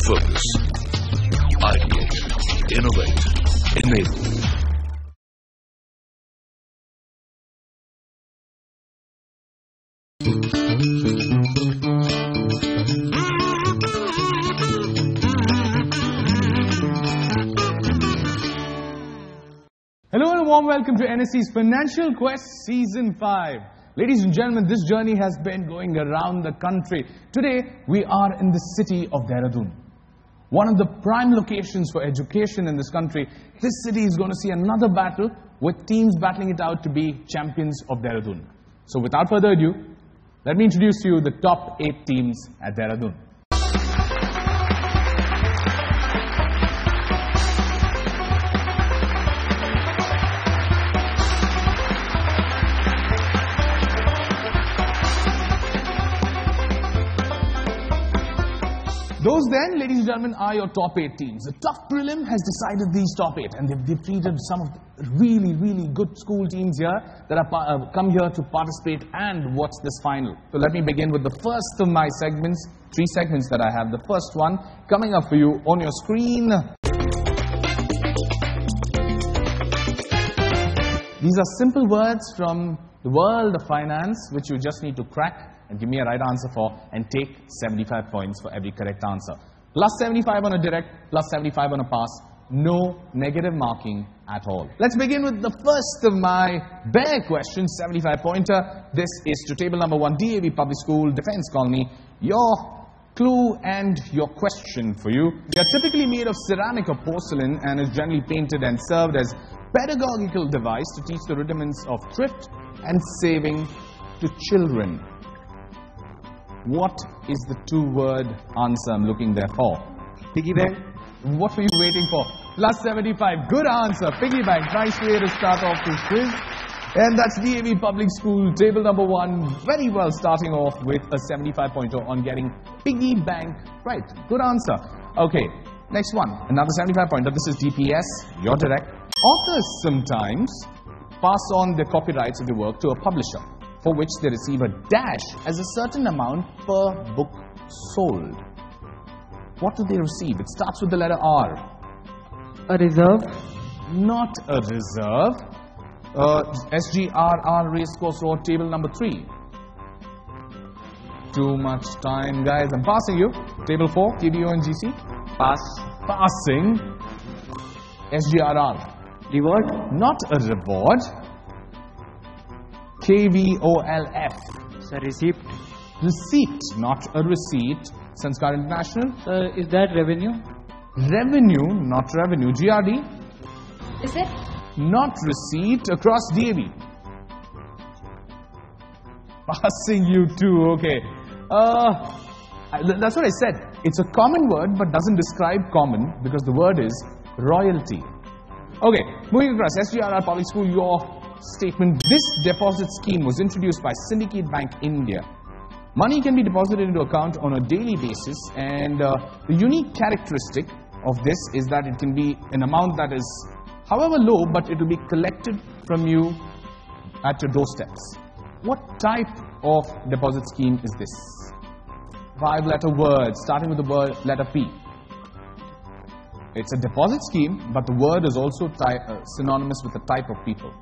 Focus. Ideate. Innovate. Enable. Hello and a warm welcome to NSE's Financial Quest Season 5. Ladies and gentlemen, this journey has been going around the country. Today, we are in the city of Dehradun, one of the prime locations for education in this country. This city is going to see another battle with teams battling it out to be champions of Dehradun. So without further ado, let me introduce to you the top 8 teams at Dehradun. Those then, ladies and gentlemen, are your top 8 teams. The tough prelim has decided these top 8, and they've defeated some of the really good school teams here that have come here to participate and watch this final. So let me begin with the first of my segments, 3 segments that I have. The first one coming up for you on your screen. These are simple words from the world of finance, which you just need to crack and give me a right answer for, and take 75 points for every correct answer. Plus 75 on a direct, plus 75 on a pass. No negative marking at all. Let's begin with the first of my bare questions, 75 pointer. This is to table number 1, DAV Public School, Defence Colony. Your clue and your question for you. They are typically made of ceramic or porcelain and is generally painted and served as pedagogical device to teach the rudiments of thrift and saving to children. What is the 2-word answer I'm looking there for? Piggy bank. What were you waiting for? Plus 75. Good answer. Piggy bank. Nice way to start off this quiz. And that's DAV Public School, table number 1. Very well starting off with a 75 pointer on getting piggy bank right. Good answer. Okay, next one. Another 75 pointer. This is DPS. You're direct. Authors sometimes pass on the copyrights of the work to a publisher, for which they receive a dash as a certain amount per book sold. What do they receive? It starts with the letter R. A reserve. Not a reserve. SGRR Racecourse Road, table number 3. Too much time, guys. I'm passing you. Table 4, TBONGC. Pass. Passing. SGRR. Reward. Not a reward. KVOLF. It's a receipt. Receipt, not a receipt. Sanskar International. Is that revenue? Revenue, not revenue. GRD. Is it? Not receipt. Across DAV. Passing you too, okay. That's what I said. It's a common word but doesn't describe common because the word is royalty. Okay, moving across. SGRR Public School, your statement. This deposit scheme was introduced by Syndicate Bank India. Money can be deposited into account on a daily basis, and the unique characteristic of this is that it can be an amount that is however low, but it will be collected from you at your doorsteps. What type of deposit scheme is this? 5-letter word starting with the word letter P. It's a deposit scheme, but the word is also synonymous with the type of people.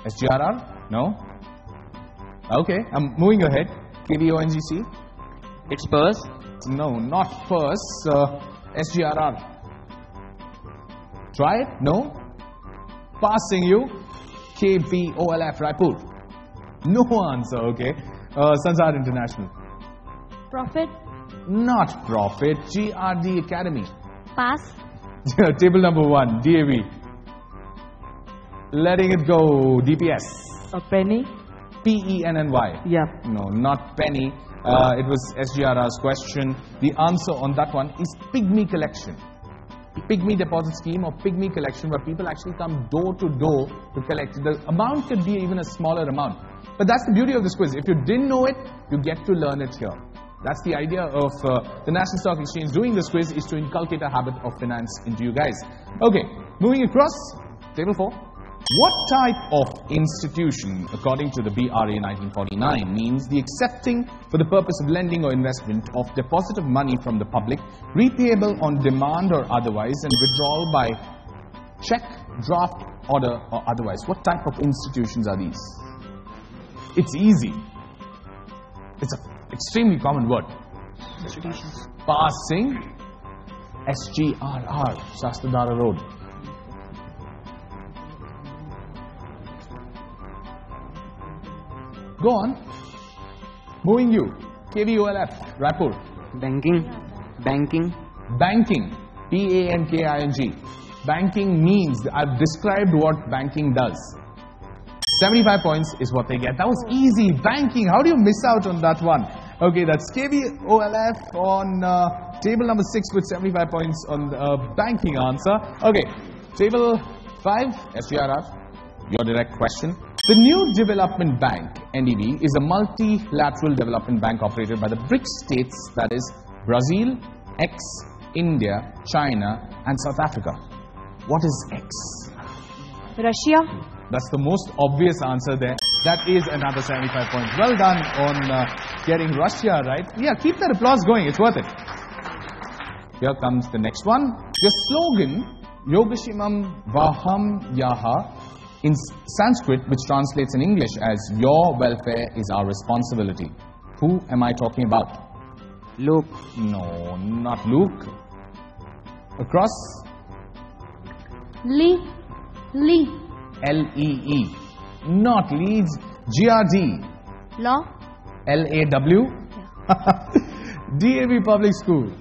SGRR? No? Okay, I'm moving ahead. KVONGC? It's purse. No, not purse. SGRR. Try it? No? Passing you. KVOLF, Raipur. No answer, okay. Sanskar International. Profit. Not profit. GRD Academy. Pass. Table number 1, DAV. Letting it go. DPS. A penny. PENNY. Yeah. No, not penny. It was SGRR's question. The answer on that one is pygmy collection. Pygmy deposit scheme or pygmy collection, where people actually come door to door to collect. The amount could be even a smaller amount. But that's the beauty of this quiz. If you didn't know it, you get to learn it here. That's the idea of the National Stock Exchange doing this quiz, is to inculcate a habit of finance into you guys. Okay, moving across, table 4. What type of institution, according to the BRA 1949, means the accepting for the purpose of lending or investment of deposit of money from the public, repayable on demand or otherwise, and withdrawal by check, draft, order, or otherwise? What type of institutions are these? It's easy. It's an extremely common word. Institutions. Passing, SGRR, Shastadara Road. Go on. Moving you. KVOLF, Raipur. Banking. Banking. Banking, P-A-N-K-I-N-G. Banking means, I've described what banking does. 75 points is what they get. That was easy. Banking, how do you miss out on that one? Okay, that's KVOLF on table number 6 with 75 points on the banking answer. Okay, table 5, SGRR, your direct question. The New Development Bank, NDB, is a multilateral development bank operated by the BRICS states, that is Brazil, X, India, China, and South Africa. What is X? Russia. That's the most obvious answer there. That is another 75 points. Well done on getting Russia right. Yeah, keep that applause going. It's worth it. Here comes the next one. The slogan, Yogashimam Vaham Yaha, in Sanskrit, which translates in English as your welfare is our responsibility. Who am I talking about? Luke. No, not Luke. Across? Lee. Lee. L-E-E. Not Leeds. G-R-D. Law. L-A-W. DAV Public School.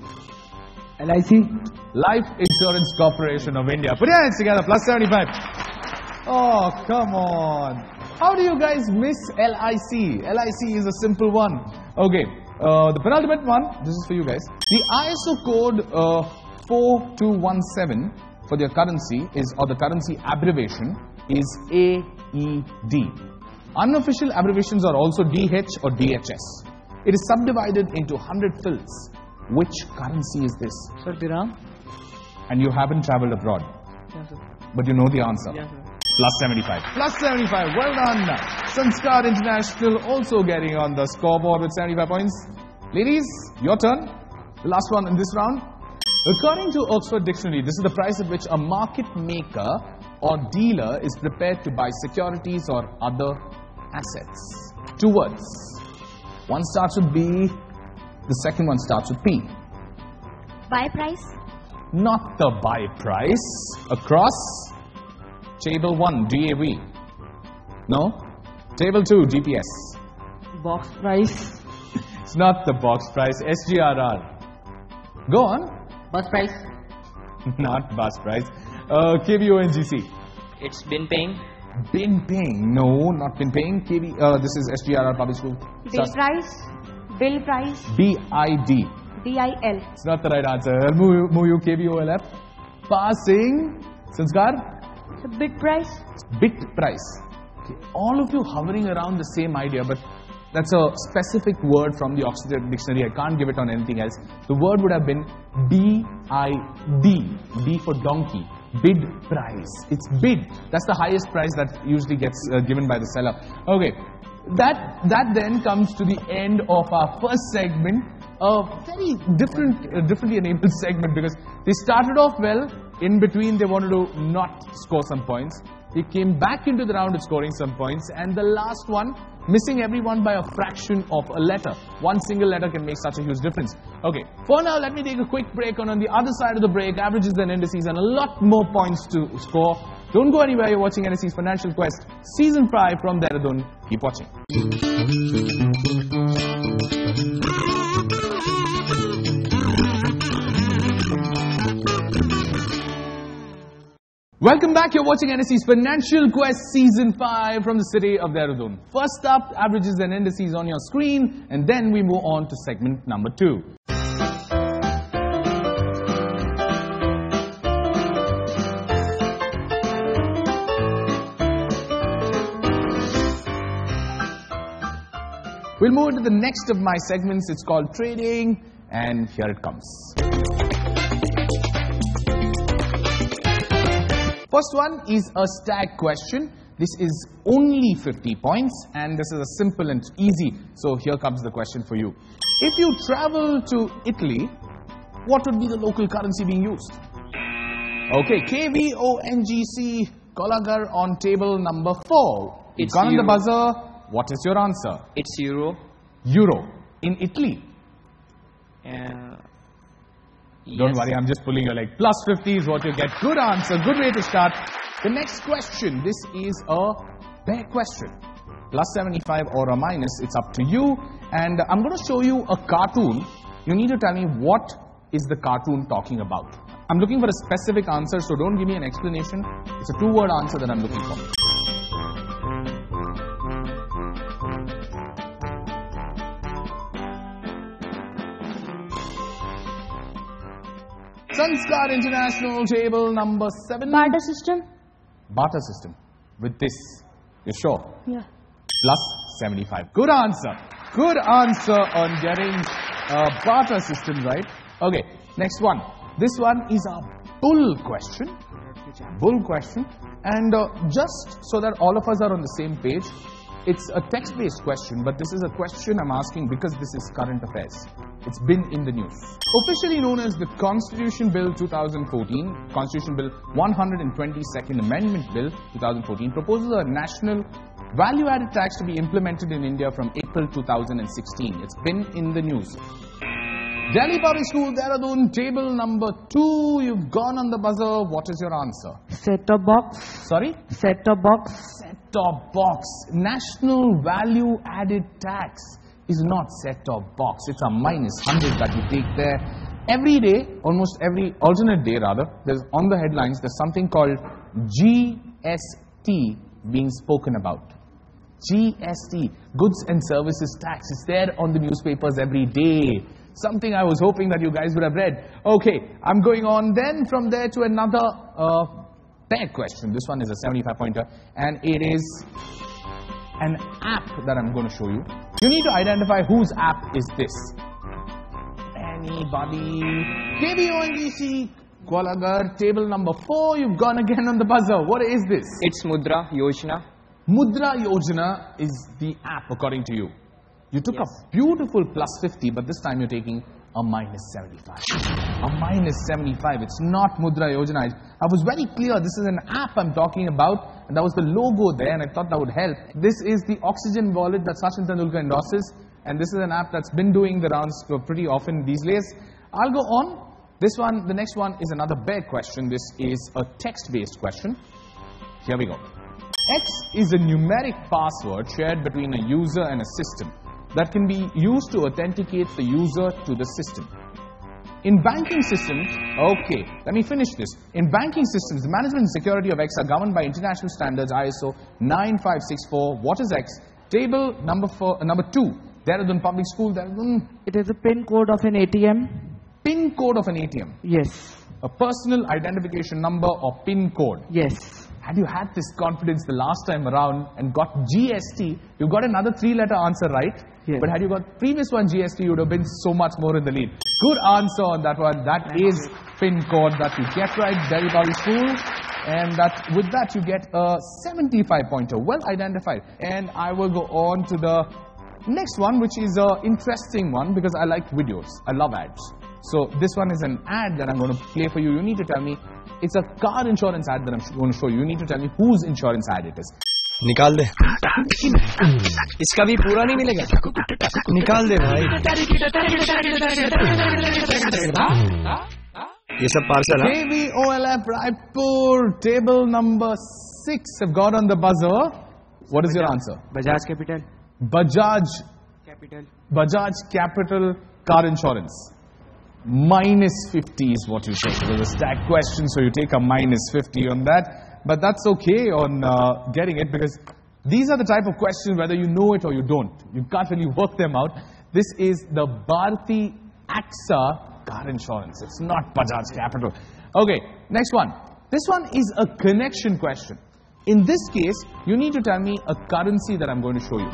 LIC. Life Insurance Corporation of India. Put your hands together, plus 75. Oh, come on. How do you guys miss LIC? LIC is a simple one. Okay, the penultimate one, this is for you guys. The ISO code 4217 for their currency is, or the currency abbreviation is AED. Unofficial abbreviations are also DH or DHS. It is subdivided into 100 fills. Which currency is this? Sir, Dirham. And you haven't traveled abroad, Yes, sir. but you know the answer. Yes, sir. Plus 75. Plus 75. Well done. Sanskar International also getting on the scoreboard with 75 points. Ladies, your turn. The last one in this round. According to Oxford Dictionary, this is the price at which a market maker or dealer is prepared to buy securities or other assets. 2 words. One starts with B, the second one starts with P. Buy price. Not the buy price. Across. Table 1, DAV. No? Table 2, GPS. Box price. It's not the box price. SGRR. Go on. Bus price. Not bus price. KVONGC. It's been paying. Been paying. No, not been paying. This is SGRR Public School. Bill price. Bill price. BID. DIL. It's not the right answer. I'll move you KVOLF. Passing. Sanskar. The bid price. Bit price. Okay. All of you hovering around the same idea, but that's a specific word from the Oxford Dictionary. I can't give it on anything else. The word would have been BID. B for donkey. Bid price. It's bid. That's the highest price that usually gets given by the seller. Okay. That then comes to the end of our first segment. A very differently enabled segment, because they started off well. In between, they wanted to not score some points. They came back into the round of scoring some points. And the last one, missing everyone by a fraction of a letter. One single letter can make such a huge difference. Okay, for now, let me take a quick break. And on the other side of the break, averages and indices and a lot more points to score. Don't go anywhere. You're watching NSE's Financial Quest, Season 5 from Dehradun. Keep watching. Welcome back. You're watching NSE's Financial Quest Season 5 from the city of Dehradun. First up, averages and indices on your screen, and then we move on to segment number 2. We'll move into the next of my segments. It's called Trading, and here it comes. First one is a stag question. This is only 50 points and this is a simple and easy. So here comes the question for you. If you travel to Italy, what would be the local currency being used? Okay, KVONGC Kolagar on table number 4. It's Gone on the euro. buzzer. What is your answer? It's euro. Euro. In Italy. Don't Yes. worry, I'm just pulling your leg. Plus 50 is what you get. Good answer. Good way to start. The next question. This is a bare question. Plus 75 or a minus. It's up to you. And I'm going to show you a cartoon. You need to tell me what is the cartoon talking about. I'm looking for a specific answer, so don't give me an explanation. It's a 2-word answer that I'm looking for. Sanskar International table number 7. Barter system. Barter system. With this, you're sure? Yeah. Plus 75. Good answer. Good answer on getting barter system right. Okay, next one. This one is a bull question. Bull question. And just so that all of us are on the same page, it's a text-based question, but this is a question I'm asking because this is current affairs. It's been in the news. Officially known as the Constitution Bill 2014, Constitution Bill 122nd Amendment Bill 2014 proposes a national value-added tax to be implemented in India from April 2016. It's been in the news. Delhi Public School, Dehradun, table number 2. You've gone on the buzzer. What is your answer? Set-top box. Sorry? Set-top box. Set-top box. National value added tax is not set-top box. It's a minus 100 that you take there. Every day, almost every alternate day rather, there's on the headlines, there's something called GST being spoken about. GST, Goods and Services Tax, is there on the newspapers every day. Something I was hoping that you guys would have read. Okay, I'm going on then from there to another pair question. This one is a 75-pointer and it is an app that I'm going to show you. You need to identify whose app is this. Anybody? KVONGC Kualagar, table number 4. You've gone again on the buzzer. What is this? It's Mudra Yojana. Mudra Yojana is the app according to you. You took a beautiful plus 50, but this time you're taking a minus 75. A minus 75. It's not Mudra Yojana. I was very clear. This is an app I'm talking about, and that was the logo there, and I thought that would help. This is the Oxygen wallet that Sachin Tendulkar endorses, and this is an app that's been doing the rounds pretty often these days. I'll go on. This one, the next one is another bare question. This is a text-based question. Here we go. X is a numeric password shared between a user and a system that can be used to authenticate the user to the system. In banking systems, okay, let me finish this. In banking systems, the management and security of X are governed by international standards ISO 9564. What is X? Table number 2. Dehradun Public School, Dehradun. It is a PIN code of an ATM. PIN code of an ATM. Yes. A personal identification number or PIN code. Yes. Had you had this confidence the last time around and got GST, you got another 3-letter answer right. Yes. But had you got previous one GST, you would have been so much more in the lead. Good answer on that one. That is PIN code that you get right, Delhi Public School. And with that you get a 75-pointer. Well identified. And I will go on to the next one, which is an interesting one because I like videos. I love ads. So this one is an ad that I'm going to play for you. You need to tell me. It's a car insurance ad that I'm going to show you. You need to tell me whose insurance ad it is. निकाल दे इसका भी पूरा नहीं मिलेगा निकाल दे भाई ये सब पार्सल है KVOLF Raipur, table number 6 have got on the buzzer. What is your answer? Bajaj Capital. Bajaj Capital car insurance. Minus 50 is what you say. It was a stack question, so you take a minus 50 on that. But that's okay on getting it because these are the type of questions whether you know it or you don't. You can't really work them out. This is the Bharti AXA car insurance. It's not Bajaj Capital. Okay, next one. This one is a connection question. In this case, you need to tell me a currency that I'm going to show you.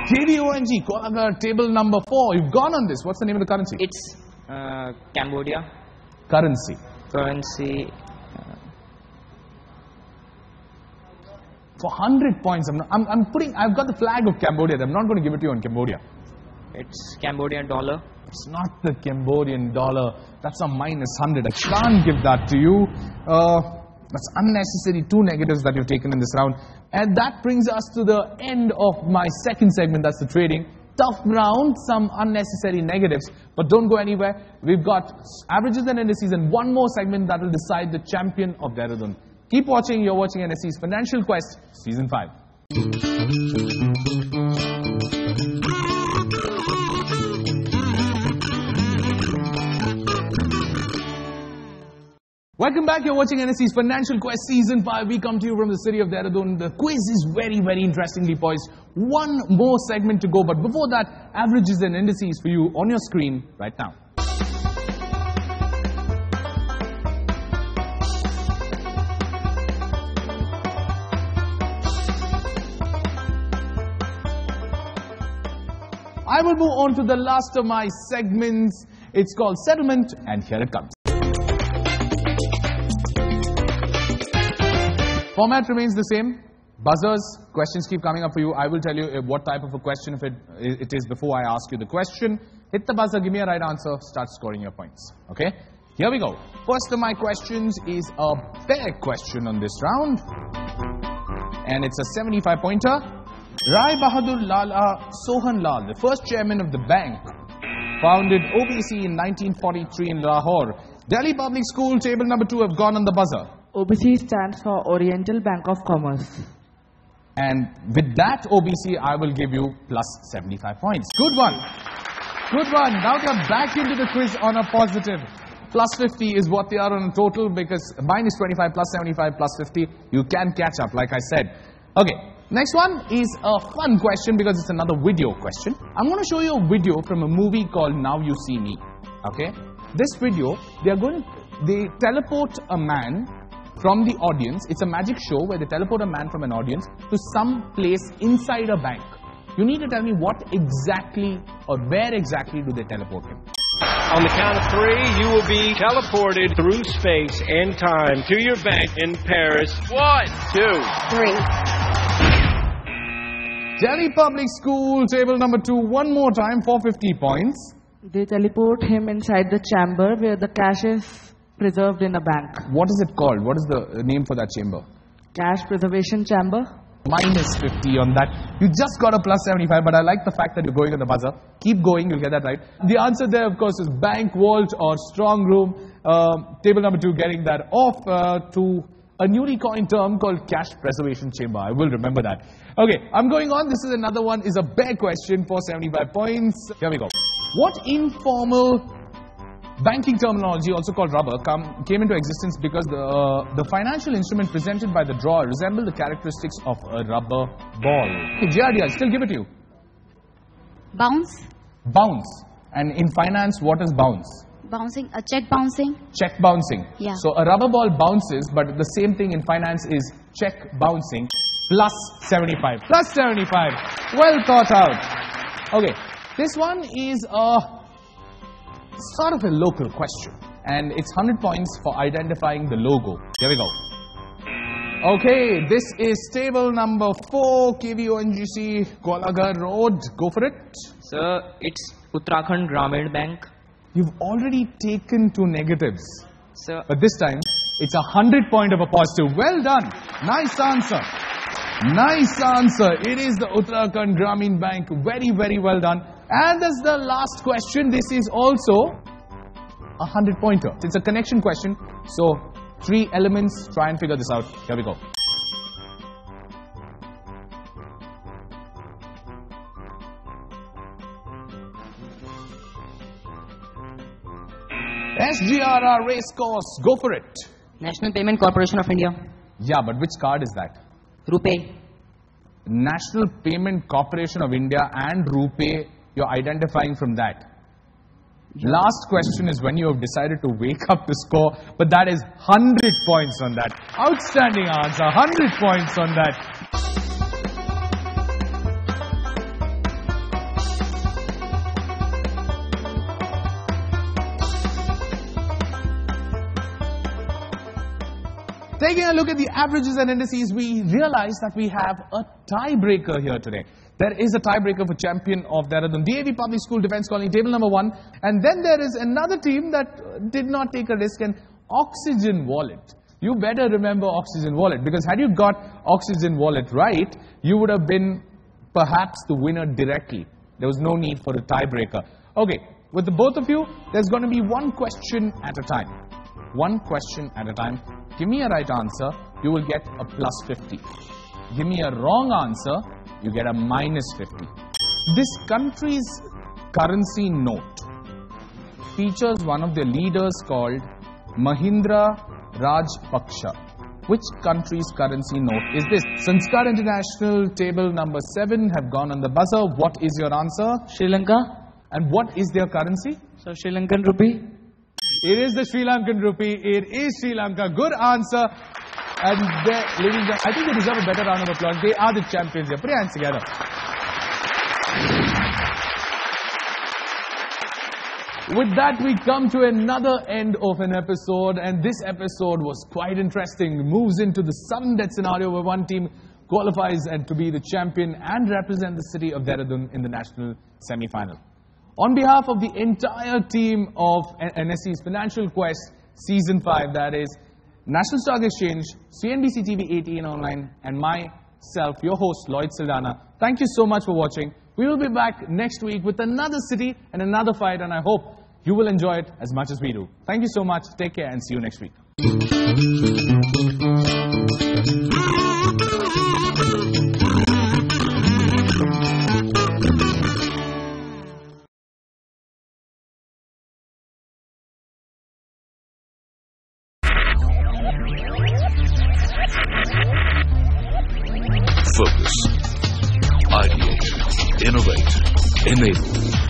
KVONG, Kuala table number 4. You've gone on this. What's the name of the currency? It's Cambodia. Currency. Currency. For 100 points, I've got the flag of Cambodia. I'm not going to give it to you on Cambodia. It's Cambodian dollar. It's not the Cambodian dollar. That's a minus 100. I can't give that to you. That's unnecessary. 2 negatives that you've taken in this round. And that brings us to the end of my second segment. That's the trading. Tough round, some unnecessary negatives. But don't go anywhere. We've got averages and indices and one more segment that will decide the champion of Dehradun. Keep watching. You're watching NSE's Financial Quest, Season 5. Welcome back. You're watching NSE's Financial Quest Season 5. We come to you from the city of Dehradun. The quiz is very, very interestingly poised. One more segment to go. But before that, averages and indices for you on your screen right now. I will move on to the last of my segments. It's called Settlement, and here it comes. Format remains the same. Buzzers, questions keep coming up for you. I will tell you what type of a question it is before I ask you the question. Hit the buzzer, give me a right answer, start scoring your points. Okay? Here we go. First of my questions is a fair question on this round. And it's a 75-pointer. Rai Bahadur Lala Sohan Lal, the first chairman of the bank, founded OBC in 1943 in Lahore. Delhi Public School, table number 2, have gone on the buzzer. OBC stands for Oriental Bank of Commerce. And with that OBC, I will give you plus 75 points. Good one. Good one. Now we are back into the quiz on a positive. Plus 50 is what they are on a total, because minus 25, plus 75, plus 50. You can catch up, like I said. Okay. Next one is a fun question because it's another video question. I'm going to show you a video from a movie called Now You See Me. Okay? This video, they teleport a man from the audience. It's a magic show where they teleport a man from an audience to some place inside a bank. You need to tell me what exactly or where exactly do they teleport him. On the count of 3, you will be teleported through space and time to your bank in Paris. 1, 2, 3. Delhi Public School, table number 2, one more time for 50 points. They teleport him inside the chamber where the cash is preserved in a bank. What is it called? What is the name for that chamber? Cash preservation chamber. Minus 50 on that. You just got a plus 75, but I like the fact that you're going on the buzzer. Keep going, you'll get that right. The answer there, of course, is bank, vault, or strong room. Table number 2 getting that off to a newly coined term called cash preservation chamber. I will remember that. Okay, I'm going on. This is another one, is a bare question for 75 points. Here we go. What informal banking terminology, also called rubber, came into existence because the financial instrument presented by the drawer resembled the characteristics of a rubber ball? Hey, JRD, I'll still give it to you. Bounce. Bounce. And in finance, what is bounce? Bouncing. A check bouncing. Check bouncing. Yeah. So a rubber ball bounces, but the same thing in finance is check bouncing plus 75. Plus 75. Well thought out. Okay. This one is a sort of a local question. And it's 100 points for identifying the logo. Here we go. Okay. This is table number 4, KVONGC, Kuala Road. Go for it. Sir, it's Uttarakhand Gramin Bank. You've already taken 2 negatives. Sir, But this time, it's 100 point of a positive. Well done. Nice answer. Nice answer. It is the Uttarakhand Gramin Bank. Very, very well done. And that's the last question. This is also a 100 pointer. It's a connection question. So, 3 elements. Try and figure this out. Here we go. SGRR race course. Go for it. National Payment Corporation of India. Yeah, but which card is that? RuPay. National Payment Corporation of India and RuPay, you're identifying from that. Last question is when you have decided to wake up the score, but that is 100 points on that. Outstanding answer, 100 points on that. taking a look at the averages and indices, we realize that we have a tiebreaker here today. There is a tiebreaker for champion of Dehradun, DAV Public School Defence Colony, table number 1. And then there is another team that did not take a risk, and Oxygen Wallet. You better remember Oxygen Wallet, because had you got Oxygen Wallet right, you would have been perhaps the winner directly. There was no need for a tiebreaker. Okay, with the both of you, there's going to be one question at a time. One question at a time. Give me a right answer, you will get a plus 50. Give me a wrong answer, you get a minus 50. This country's currency note features one of their leaders called Mahindra Rajpaksha. Which country's currency note is this? Sanskar International, table number 7, have gone on the buzzer. What is your answer? Sri Lanka. And what is their currency? So Sri Lankan rupee. It is the Sri Lankan rupee. It is Sri Lanka. Good answer. And ladies and gentlemen, I think they deserve a better round of applause. They are the champions here. Put your hands together. With that, we come to another end of an episode, and this episode was quite interesting. Moves into the sudden death scenario where one team qualifies and to be the champion and represent the city of Dehradun in the national semi-final. On behalf of the entire team of NSE's Financial Quest Season 5, that is National Stock Exchange, CNBC TV 18 online, and myself, your host, Lloyd Saldana, thank you so much for watching. We will be back next week with another city and another fight, and I hope you will enjoy it as much as we do. Thank you so much. Take care and see you next week. Focus. Ideate. Innovate. Enable.